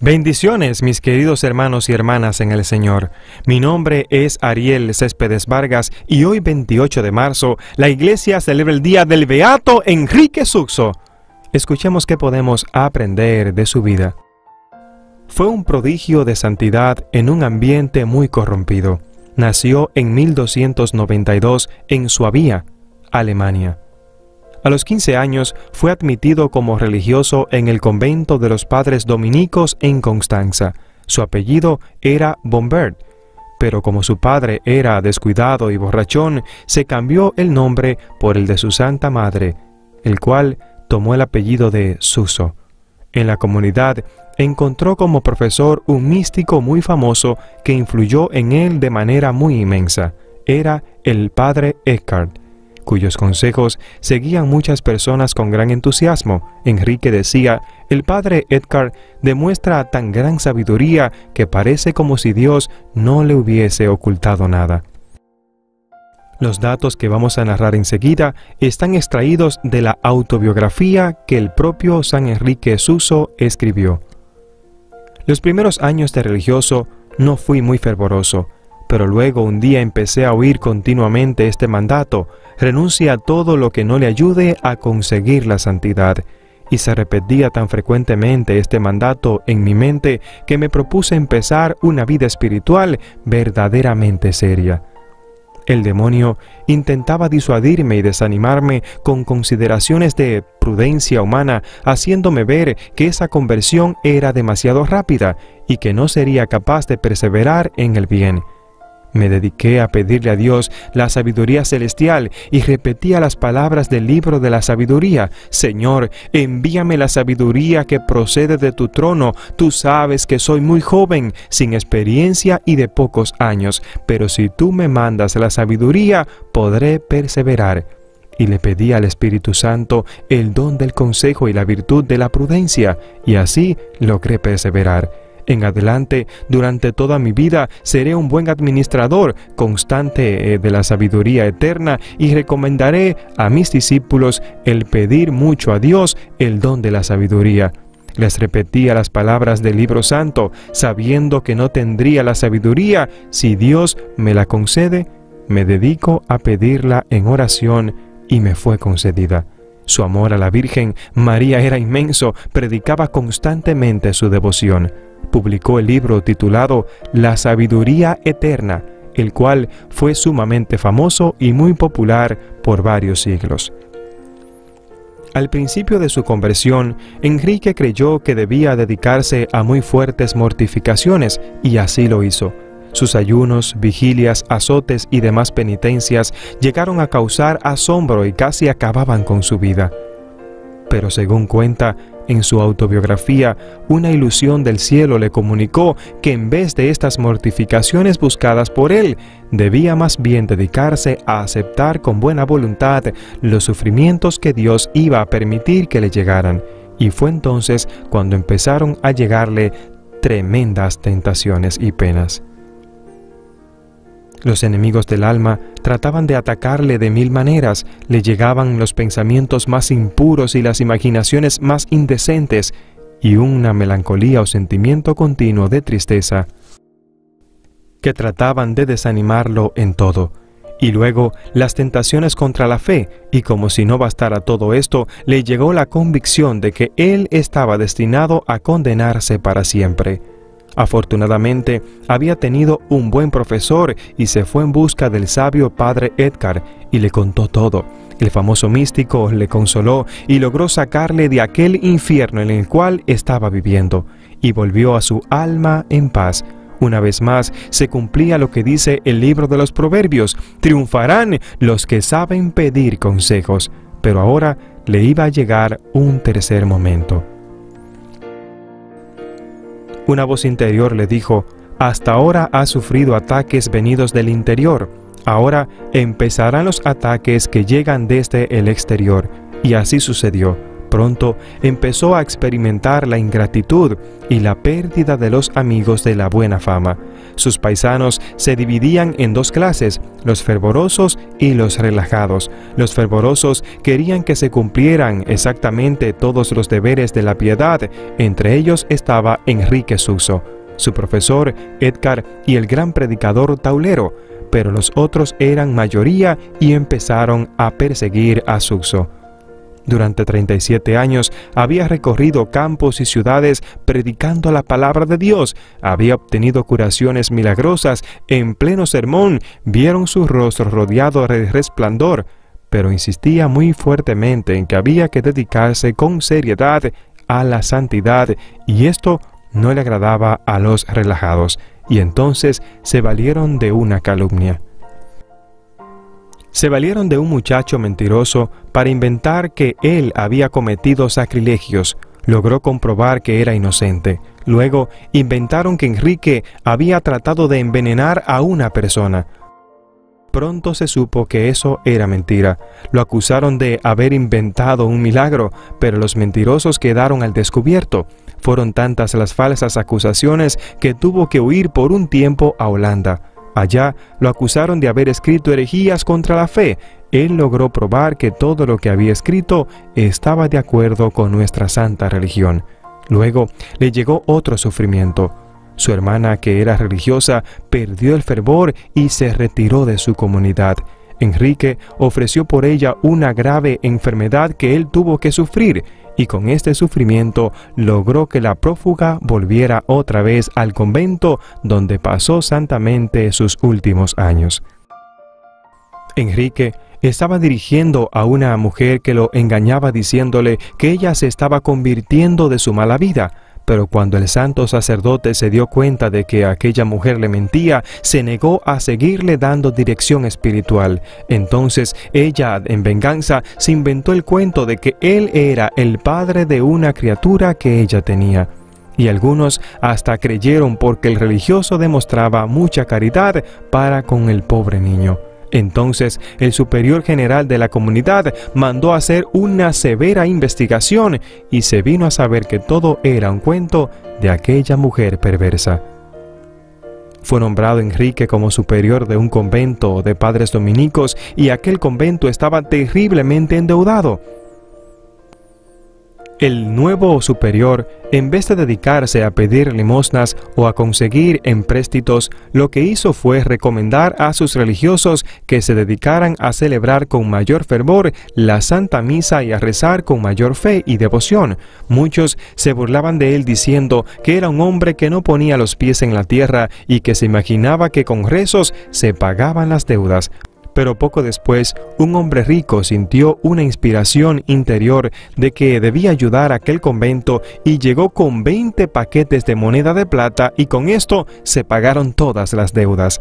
Bendiciones, mis queridos hermanos y hermanas en el Señor. Mi nombre es Ariel Céspedes Vargas y hoy 28 de marzo la Iglesia celebra el día del Beato Enrique Suso. Escuchemos qué podemos aprender de su vida. Fue un prodigio de santidad en un ambiente muy corrompido. Nació en 1292 en Suabia, Alemania. A los 15 años fue admitido como religioso en el convento de los padres dominicos en Constanza. Su apellido era Bombert, pero como su padre era descuidado y borrachón, se cambió el nombre por el de su santa madre, el cual tomó el apellido de Suso. En la comunidad encontró como profesor un místico muy famoso que influyó en él de manera muy inmensa. Era el padre Eckhart, cuyos consejos seguían muchas personas con gran entusiasmo. Enrique decía: el padre Eckhart demuestra tan gran sabiduría que parece como si Dios no le hubiese ocultado nada. Los datos que vamos a narrar enseguida están extraídos de la autobiografía que el propio San Enrique Suso escribió. Los primeros años de religioso no fui muy fervoroso, pero luego un día empecé a oír continuamente este mandato: renuncia a todo lo que no le ayude a conseguir la santidad. Y se repetía tan frecuentemente este mandato en mi mente que me propuse empezar una vida espiritual verdaderamente seria. El demonio intentaba disuadirme y desanimarme con consideraciones de prudencia humana, haciéndome ver que esa conversión era demasiado rápida y que no sería capaz de perseverar en el bien. Me dediqué a pedirle a Dios la sabiduría celestial y repetía las palabras del libro de la sabiduría: Señor, envíame la sabiduría que procede de tu trono. Tú sabes que soy muy joven, sin experiencia y de pocos años, pero si tú me mandas la sabiduría, podré perseverar. Y le pedí al Espíritu Santo el don del consejo y la virtud de la prudencia, y así logré perseverar. En adelante, durante toda mi vida, seré un buen administrador, constante de la sabiduría eterna, y recomendaré a mis discípulos el pedir mucho a Dios el don de la sabiduría. Les repetía las palabras del libro santo, sabiendo que no tendría la sabiduría. Si Dios me la concede, me dedico a pedirla en oración, y me fue concedida. Su amor a la Virgen María era inmenso, predicaba constantemente su devoción. Publicó el libro titulado La Sabiduría Eterna, el cual fue sumamente famoso y muy popular por varios siglos. Al principio de su conversión, Enrique creyó que debía dedicarse a muy fuertes mortificaciones, y así lo hizo. Sus ayunos, vigilias, azotes y demás penitencias llegaron a causar asombro y casi acababan con su vida. Pero según cuenta en su autobiografía, una ilusión del cielo le comunicó que en vez de estas mortificaciones buscadas por él, debía más bien dedicarse a aceptar con buena voluntad los sufrimientos que Dios iba a permitir que le llegaran. Y fue entonces cuando empezaron a llegarle tremendas tentaciones y penas. Los enemigos del alma trataban de atacarle de mil maneras. Le llegaban los pensamientos más impuros y las imaginaciones más indecentes, y una melancolía o sentimiento continuo de tristeza que trataban de desanimarlo en todo. Y luego las tentaciones contra la fe, y como si no bastara todo esto, le llegó la convicción de que él estaba destinado a condenarse para siempre. Afortunadamente, había tenido un buen profesor y se fue en busca del sabio padre Eckhart y le contó todo. El famoso místico le consoló y logró sacarle de aquel infierno en el cual estaba viviendo, y volvió a su alma en paz. Una vez más se cumplía lo que dice el libro de los Proverbios: triunfarán los que saben pedir consejos. Pero ahora le iba a llegar un tercer momento. Una voz interior le dijo: hasta ahora has sufrido ataques venidos del interior, ahora empezarán los ataques que llegan desde el exterior. Y así sucedió. Pronto empezó a experimentar la ingratitud y la pérdida de los amigos de la buena fama. Sus paisanos se dividían en dos clases, los fervorosos y los relajados. Los fervorosos querían que se cumplieran exactamente todos los deberes de la piedad. Entre ellos estaba Enrique Suso, su profesor Edgar y el gran predicador Taulero, pero los otros eran mayoría y empezaron a perseguir a Suso. Durante 37 años había recorrido campos y ciudades predicando la palabra de Dios, había obtenido curaciones milagrosas. En pleno sermón vieron su rostro rodeado de resplandor, pero insistía muy fuertemente en que había que dedicarse con seriedad a la santidad, y esto no le agradaba a los relajados, y entonces se valieron de una calumnia. Se valieron de un muchacho mentiroso para inventar que él había cometido sacrilegios. Logró comprobar que era inocente. Luego inventaron que Enrique había tratado de envenenar a una persona. Pronto se supo que eso era mentira. Lo acusaron de haber inventado un milagro, pero los mentirosos quedaron al descubierto. Fueron tantas las falsas acusaciones que tuvo que huir por un tiempo a Holanda. Allá lo acusaron de haber escrito herejías contra la fe. Él logró probar que todo lo que había escrito estaba de acuerdo con nuestra santa religión. Luego le llegó otro sufrimiento. Su hermana, que era religiosa, perdió el fervor y se retiró de su comunidad. Enrique ofreció por ella una grave enfermedad que él tuvo que sufrir, y con este sufrimiento logró que la prófuga volviera otra vez al convento donde pasó santamente sus últimos años. Enrique estaba dirigiendo a una mujer que lo engañaba diciéndole que ella se estaba convirtiendo de su mala vida, pero cuando el santo sacerdote se dio cuenta de que aquella mujer le mentía, se negó a seguirle dando dirección espiritual. Entonces ella, en venganza, se inventó el cuento de que él era el padre de una criatura que ella tenía. Y algunos hasta creyeron porque el religioso demostraba mucha caridad para con el pobre niño. Entonces el superior general de la comunidad mandó hacer una severa investigación y se vino a saber que todo era un cuento de aquella mujer perversa. Fue nombrado Enrique como superior de un convento de padres dominicos y aquel convento estaba terriblemente endeudado. El nuevo superior, en vez de dedicarse a pedir limosnas o a conseguir empréstitos, lo que hizo fue recomendar a sus religiosos que se dedicaran a celebrar con mayor fervor la Santa Misa y a rezar con mayor fe y devoción. Muchos se burlaban de él diciendo que era un hombre que no ponía los pies en la tierra y que se imaginaba que con rezos se pagaban las deudas. Pero poco después, un hombre rico sintió una inspiración interior de que debía ayudar a aquel convento y llegó con 20 paquetes de moneda de plata y con esto se pagaron todas las deudas.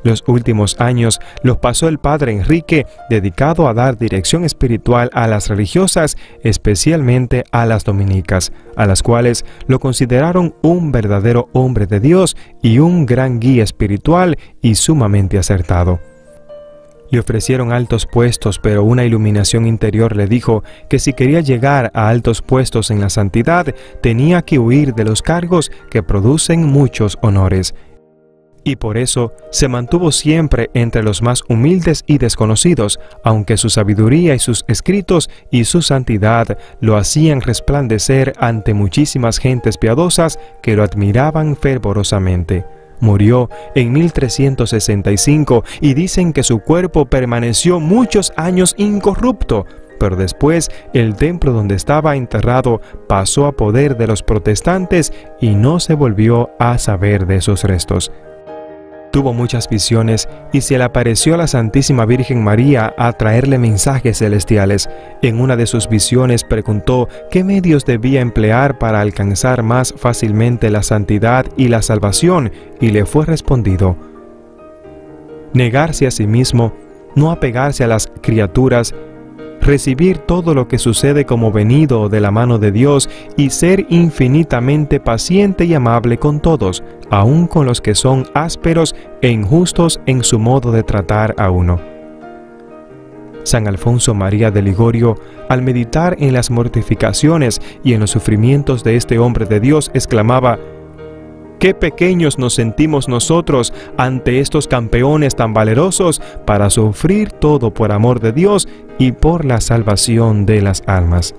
Los últimos años los pasó el padre Enrique dedicado a dar dirección espiritual a las religiosas, especialmente a las dominicas, a las cuales lo consideraron un verdadero hombre de Dios y un gran guía espiritual y sumamente acertado. Le ofrecieron altos puestos, pero una iluminación interior le dijo que si quería llegar a altos puestos en la santidad, tenía que huir de los cargos que producen muchos honores. Y por eso se mantuvo siempre entre los más humildes y desconocidos, aunque su sabiduría y sus escritos y su santidad lo hacían resplandecer ante muchísimas gentes piadosas que lo admiraban fervorosamente. Murió en 1365 y dicen que su cuerpo permaneció muchos años incorrupto, pero después el templo donde estaba enterrado pasó a poder de los protestantes y no se volvió a saber de esos restos. Tuvo muchas visiones y se le apareció a la Santísima Virgen María a traerle mensajes celestiales. En una de sus visiones preguntó qué medios debía emplear para alcanzar más fácilmente la santidad y la salvación, y le fue respondido: negarse a sí mismo, no apegarse a las criaturas, recibir todo lo que sucede como venido de la mano de Dios y ser infinitamente paciente y amable con todos, aun con los que son ásperos e injustos en su modo de tratar a uno. San Alfonso María de Ligorio, al meditar en las mortificaciones y en los sufrimientos de este hombre de Dios, exclamaba: «Qué pequeños nos sentimos nosotros ante estos campeones tan valerosos para sufrir todo por amor de Dios y por la salvación de las almas».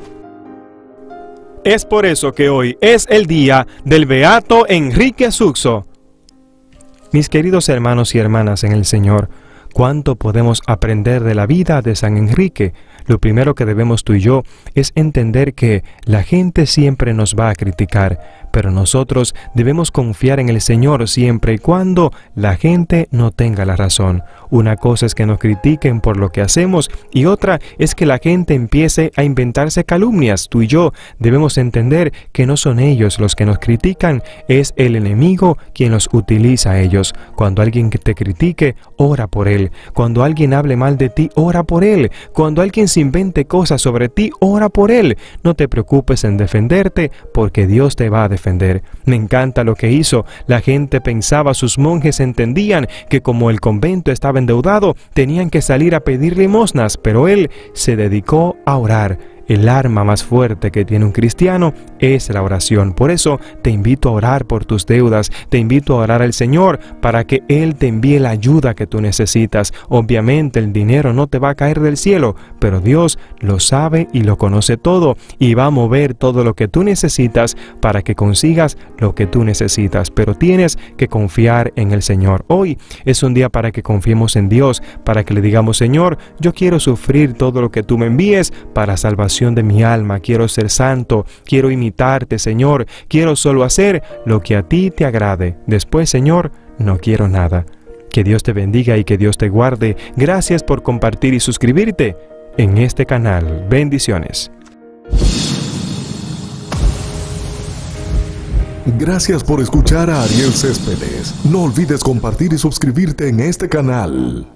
Es por eso que hoy es el día del Beato Enrique Suxo. Mis queridos hermanos y hermanas en el Señor, ¿cuánto podemos aprender de la vida de San Enrique? Lo primero que debemos tú y yo es entender que la gente siempre nos va a criticar, pero nosotros debemos confiar en el Señor siempre y cuando la gente no tenga la razón. Una cosa es que nos critiquen por lo que hacemos y otra es que la gente empiece a inventarse calumnias. Tú y yo debemos entender que no son ellos los que nos critican, es el enemigo quien los utiliza a ellos. Cuando alguien que te critique, ora por él. Cuando alguien hable mal de ti, ora por él. Cuando alguien se invente cosas sobre ti, ora por él. No te preocupes en defenderte, porque Dios te va a defender. Me encanta lo que hizo. La gente pensaba, sus monjes entendían que como el convento estaba endeudado, tenían que salir a pedir limosnas, pero él se dedicó a orar. El arma más fuerte que tiene un cristiano es la oración. Por eso te invito a orar por tus deudas, te invito a orar al Señor para que Él te envíe la ayuda que tú necesitas. Obviamente el dinero no te va a caer del cielo, pero Dios lo sabe y lo conoce todo y va a mover todo lo que tú necesitas para que consigas lo que tú necesitas. Pero tienes que confiar en el Señor. Hoy es un día para que confiemos en Dios, para que le digamos: Señor, yo quiero sufrir todo lo que tú me envíes para salvación de mi alma, quiero ser santo, quiero imitarte, Señor, quiero solo hacer lo que a ti te agrade. Después, Señor, no quiero nada. Que Dios te bendiga y que Dios te guarde. Gracias por compartir y suscribirte en este canal. Bendiciones. Gracias por escuchar a Ariel Céspedes. No olvides compartir y suscribirte en este canal.